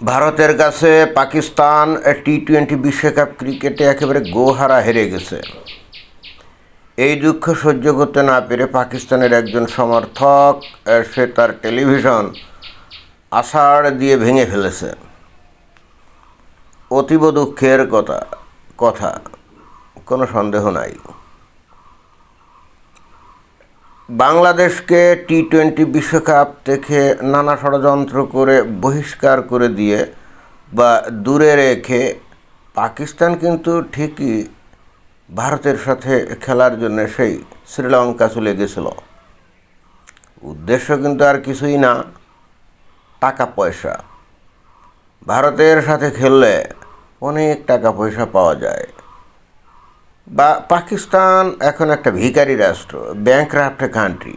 ভারতের কাছে পাকিস্তান টি-20 বিশ্বকাপ ক্রিকেটে একেবারে গোহারা হেরে গেছে। এই দুঃখ সহ্য করতে না পেরে পাকিস্তানের একজন সমর্থক সে তার টেলিভিশন আষাঢ় দিয়ে ভেঙে ফেলেছে। অতীব দুঃখের কথা কোনো সন্দেহ নাই। বাংলাদেশকে টি-20 বিশ্বকাপ থেকে নানা ষড়যন্ত্র করে বহিষ্কার করে দিয়ে বা দূরে রেখে পাকিস্তান কিন্তু ঠিকই ভারতের সাথে খেলার জন্য সেই শ্রীলঙ্কা চলে গেছিল। উদ্দেশ্য কিন্তু আর কিছুই না, টাকা পয়সা। ভারতের সাথে খেললে অনেক টাকা পয়সা পাওয়া যায়। বা পাকিস্তান এখন একটা ভিখারি রাষ্ট্র, ব্যাংকরাপ্ট কান্ট্রি।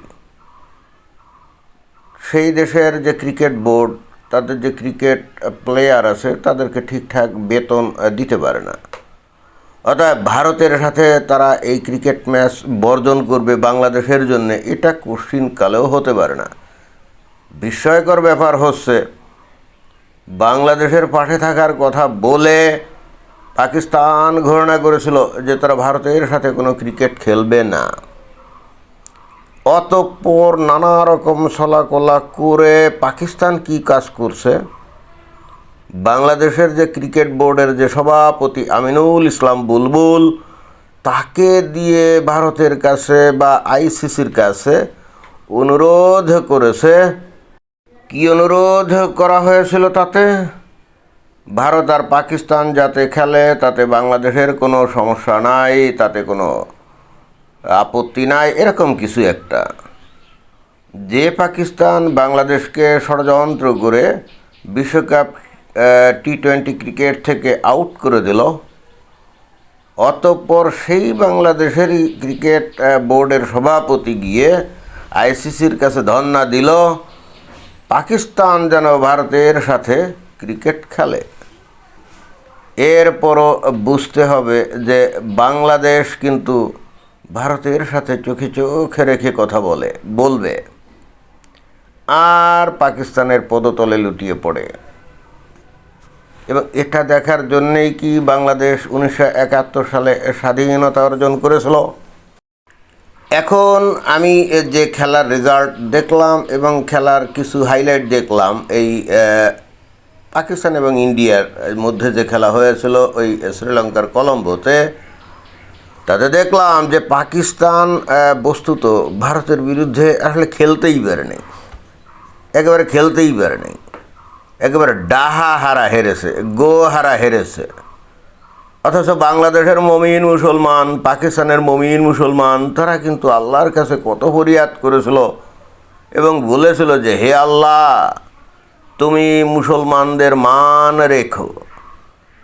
সেই দেশের যে ক্রিকেট বোর্ড, তাদের যে ক্রিকেট প্লেয়ার আছে তাদেরকে ঠিকঠাক বেতন দিতে পারে না। অর্থাৎ ভারতের সাথে তারা এই ক্রিকেট ম্যাচ বর্জন করবে বাংলাদেশের জন্য, এটা কোশ্চিনকালেও হতে পারে না। বিস্ময়কর ব্যাপার হচ্ছে, বাংলাদেশের পাশে থাকার কথা বলে পাকিস্তান ঘোষণা করেছিল যে তারা ভারতের সাথে কোনো ক্রিকেট খেলবে না। অতঃপর নানা রকম ছলাকলা করে পাকিস্তান কি কাজ করছে, বাংলাদেশের যে ক্রিকেট বোর্ডের যে সভাপতি আমিনুল ইসলাম বুলবুল, তাকে দিয়ে ভারতের কাছে বা আইসিসির কাছে অনুরোধ করেছে। কি অনুরোধ করা হয়েছিল তাতে? ভারত আর পাকিস্তান যাতে খেলে তাতে বাংলাদেশের কোনো সমস্যা নাই, তাতে কোনো আপত্তি নাই, এরকম কিছু একটা। যে পাকিস্তান বাংলাদেশকে ষড়যন্ত্র করে বিশ্বকাপ টি-20 ক্রিকেট থেকে আউট করে দিল, অতঃপর সেই বাংলাদেশেরই ক্রিকেট বোর্ডের সভাপতি গিয়ে আইসিসির কাছে ধর্ণা দিল পাকিস্তান যেন ভারতের সাথে ক্রিকেট খেলে। এরপরও বুঝতে হবে যে বাংলাদেশ কিন্তু ভারতের সাথে চোখে চোখে রেখে কথা বলবে, আর পাকিস্তানের পদতলে লুটিয়ে পড়ে। এবং এটা দেখার জন্যেই কি বাংলাদেশ 1971 সালে স্বাধীনতা অর্জন করেছিল। এখন আমি যে খেলার রেজাল্ট দেখলাম এবং খেলার কিছু হাইলাইট দেখলাম, এই পাকিস্তান এবং ইন্ডিয়ার মধ্যে যে খেলা হয়েছিল ওই শ্রীলঙ্কার কলম্বোতে, তাতে দেখলাম যে পাকিস্তান বস্তুত ভারতের বিরুদ্ধে আসলে খেলতেই পারেনি, একেবারে খেলতেই পারেনি, একেবারে ডাহা হারা হেরেছে, গো হারা হেরেছে। অথচ বাংলাদেশের মমিন মুসলমান, পাকিস্তানের মমিন মুসলমান, তারা কিন্তু আল্লাহর কাছে কত ফরিয়াদ করেছিল এবং বলেছিল যে হে আল্লাহ, তুমি মুসলমানদের মান রেখো,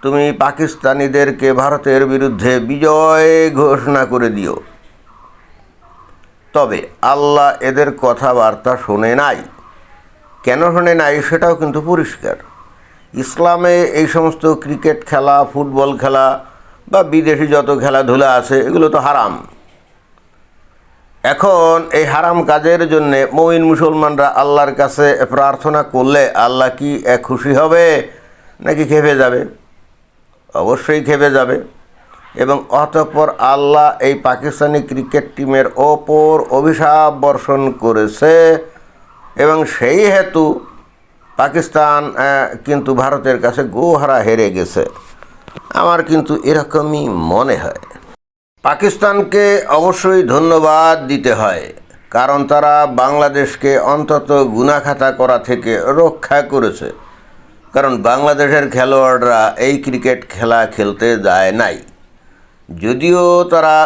তুমি পাকিস্তানিদেরকে ভারতের বিরুদ্ধে বিজয় ঘোষণা করে দিও। তবে আল্লাহ এদের কথাবার্তা শোনে নাই। কেন শোনে নাই সেটাও কিন্তু পরিষ্কার। ইসলামে এই সমস্ত ক্রিকেট খেলা, ফুটবল খেলা বা বিদেশি যত খেলাধুলা আছে এগুলো তো হারাম। এখন এই হারাম কাজের জন্যে মুমিন মুসলমানরা আল্লাহর কাছে প্রার্থনা করলে আল্লাহ কি খুশি হবে নাকি খেপে যাবে? অবশ্যই খেপে যাবে। এবং অতঃপর আল্লাহ এই পাকিস্তানি ক্রিকেট টিমের ওপর অভিশাপ বর্ষণ করেছে এবং সেই হেতু পাকিস্তান কিন্তু ভারতের কাছে গোহারা হেরে গেছে। আমার কিন্তু এরকমই মনে হয়। পাকিস্তানকে অবশ্যই ধন্যবাদ দিতে হয়, কারণ তারা বাংলাদেশকে অন্তত গুনাখাতা করা থেকে রক্ষা করেছে। কারণ বাংলাদেশের খেলোয়াড়রা এই ক্রিকেট খেলা খেলতে যায় নাই, যদিও তারা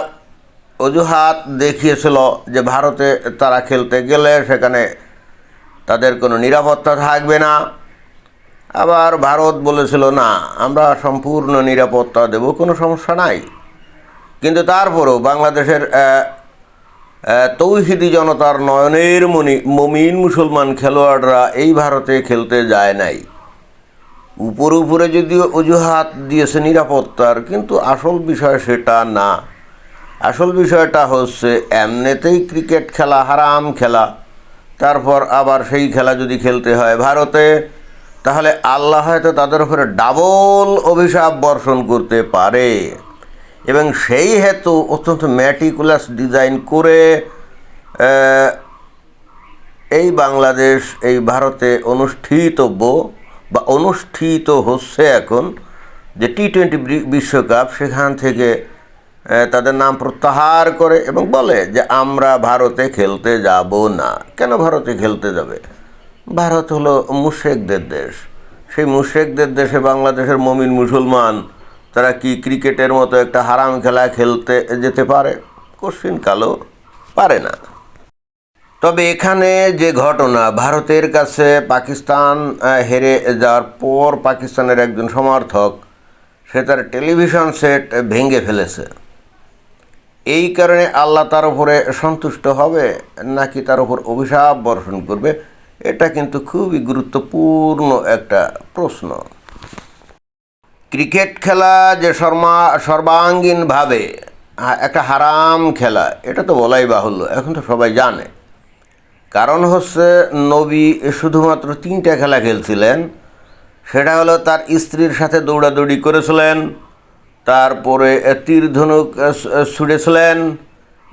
অজুহাত দেখিয়েছিল যে ভারতে তারা খেলতে গেলে সেখানে তাদের কোনো নিরাপত্তা থাকবে না। আবার ভারত বলেছিল না, আমরা সম্পূর্ণ নিরাপত্তা দেব, কোনো সমস্যা নাই। কিন্তু তারপরও বাংলাদেশের তৌহিদি জনতার নয়নের মমিন মুসলমান খেলোয়াড়রা এই ভারতে খেলতে যায় নাই। উপরে যদিও অজুহাত দিয়েছে নিরাপত্তার, কিন্তু আসল বিষয় সেটা না। আসল বিষয়টা হচ্ছে এমনিতেই ক্রিকেট খেলা হারাম খেলা, তারপর আবার সেই খেলা যদি খেলতে হয় ভারতে, তাহলে আল্লাহ হয়তো তাদের উপরে ডাবল অভিশাপ বর্ষণ করতে পারে। এবং সেই হেতু অত্যন্ত ম্যাটিকুলাস ডিজাইন করে এই বাংলাদেশ, এই ভারতে অনুষ্ঠিত হচ্ছে এখন যে T20 বিশ্বকাপ, সেখান থেকে তাদের নাম প্রত্যাহার করে এবং বলে যে আমরা ভারতে খেলতে যাব না। কেন ভারতে খেলতে যাবে? ভারত হলো মুশরিকদের দেশ। সেই মুশরিকদের দেশে বাংলাদেশের মুমিন মুসলমান তারা কি ক্রিকেটের মতো একটা হারাম খেলা খেলতে যেতে পারে? কোশ্চিনকালও পারে না। তবে এখানে যে ঘটনা, ভারতের কাছে পাকিস্তান হেরে যাওয়ার পর পাকিস্তানের একজন সমর্থক সে তার টেলিভিশন সেট ভেঙে ফেলেছে। এই কারণে আল্লাহ তার উপরে সন্তুষ্ট হবে নাকি তার উপর অভিশাপ বর্ষণ করবে, এটা কিন্তু খুবই গুরুত্বপূর্ণ একটা প্রশ্ন। ক্রিকেট খেলা যে সর্বাঙ্গীনভাবে একটা হারাম খেলা, এটা তো বলাই বাহুল্য, এখন তো সবাই জানে। কারণ হচ্ছে নবী শুধুমাত্র 3টা খেলা খেলছিলেন। সেটা হলো তার স্ত্রীর সাথে দৌড়াদৌড়ি করেছিলেন, তারপরে তীর ধনুক ছুঁড়েছিলেন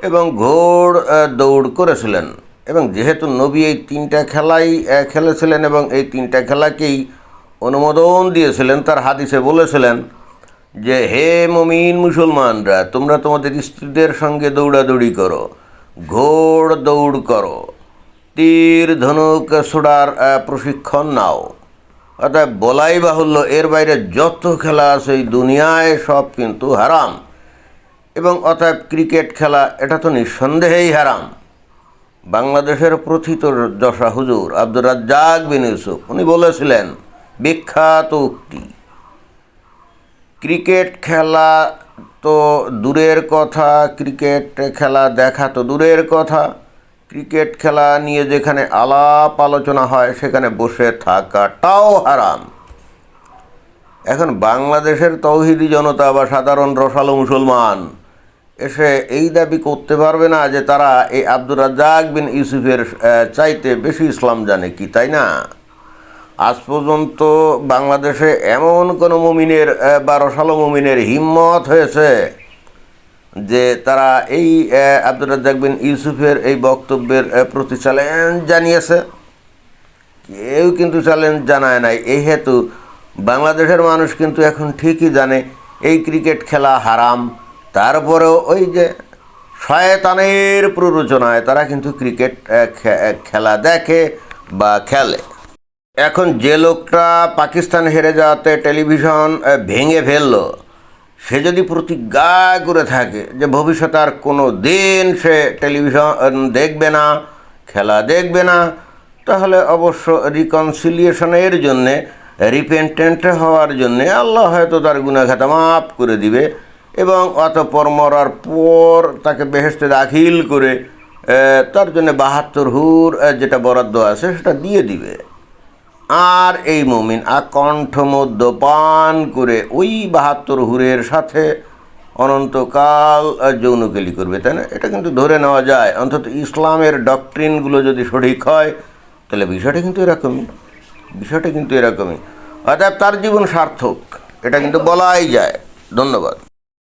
এবং ঘোড় দৌড় করেছিলেন। এবং যেহেতু নবী এই 3টা খেলাই খেলেছিলেন এবং এই 3টা খেলাকেই অনুমোদন দিয়েছিলেন, তার হাদিসে বলেছিলেন যে হে মুমিন মুসলমানরা, তোমরা তোমাদের স্ত্রীদের সঙ্গে দৌড়াদৌড়ি করো, ঘোড় দৌড় করো, তীর ধনুক ছোড়ার প্রশিক্ষণ নাও। অর্থাৎ বলাই বাহুল্য এর বাইরে যত খেলা আছে এই দুনিয়ায় সব কিন্তু হারাম। এবং অতএব ক্রিকেট খেলা এটা তো নিঃসন্দেহেই হারাম। বাংলাদেশের প্রথিত যশা হুজুর আব্দুর রাজ্জাক বিন ইউসুফ উনি বলেছিলেন বিখ্যাত উক্তি, ক্রিকেট খেলা তো দূরের কথা, ক্রিকেট খেলা দেখা তো দূরের কথা, ক্রিকেট খেলা নিয়ে যেখানে আলাপ আলোচনা হয় সেখানে বসে থাকাটাও হারাম। এখন বাংলাদেশের তৌহিদি জনতা বা সাধারণ রসালো মুসলমান এসে এই দাবি করতে পারবে না যে তারা এই আব্দুর রাজ্জাক বিন ইউসুফের চাইতে বেশি ইসলাম জানে কি, তাই না? আজ পর্যন্ত বাংলাদেশে এমন কোনো মুমিনের বা রসালো মুমিনের হিম্মত হয়েছে যে তারা এই আব্দুর রাজ্জাক বিন ইউসুফের এই বক্তব্যের প্রতি চ্যালেঞ্জ জানিয়েছে? কেউ কিন্তু চ্যালেঞ্জ জানায় নাই। এই হেতু বাংলাদেশের মানুষ কিন্তু এখন ঠিকই জানে এই ক্রিকেট খেলা হারাম। তারপরেও ওই যে শয়তানের প্ররোচনায় তারা কিন্তু ক্রিকেট খেলা দেখে বা খেলে। এখন যে লোকটা পাকিস্তান হেরে যাওয়াতে টেলিভিশন ভেঙে ফেললো, সে যদি প্রতিজ্ঞা করে থাকে যে ভবিষ্যতে আর কোনো দিন সে টেলিভিশন দেখবে না, খেলা দেখবে না, তাহলে অবশ্য রিকনসিলিয়েশনের জন্যে, রিপেন্টেন্ট হওয়ার জন্যে আল্লাহ হয়তো তার গুনাহখাতা মাফ করে দিবে এবং অতঃপর মরার পর তাকে বেহেশতে দাখিল করে তার জন্য 72 হুর যেটা বরাদ্দ আছে সেটা দিয়ে দিবে। আর এই মুমিন আকণ্ঠ মদ্যপান করে ওই 72 হুরের সাথে অনন্তকাল যৌনকেলি করবে, তাই না? এটা কিন্তু ধরে নেওয়া যায়। অন্তত ইসলামের ডক্ট্রিনগুলো যদি সঠিক হয় তাহলে বিষয়টা কিন্তু এরকমই। অর্থাৎ তার জীবন সার্থক, এটা কিন্তু বলাই যায়। ধন্যবাদ।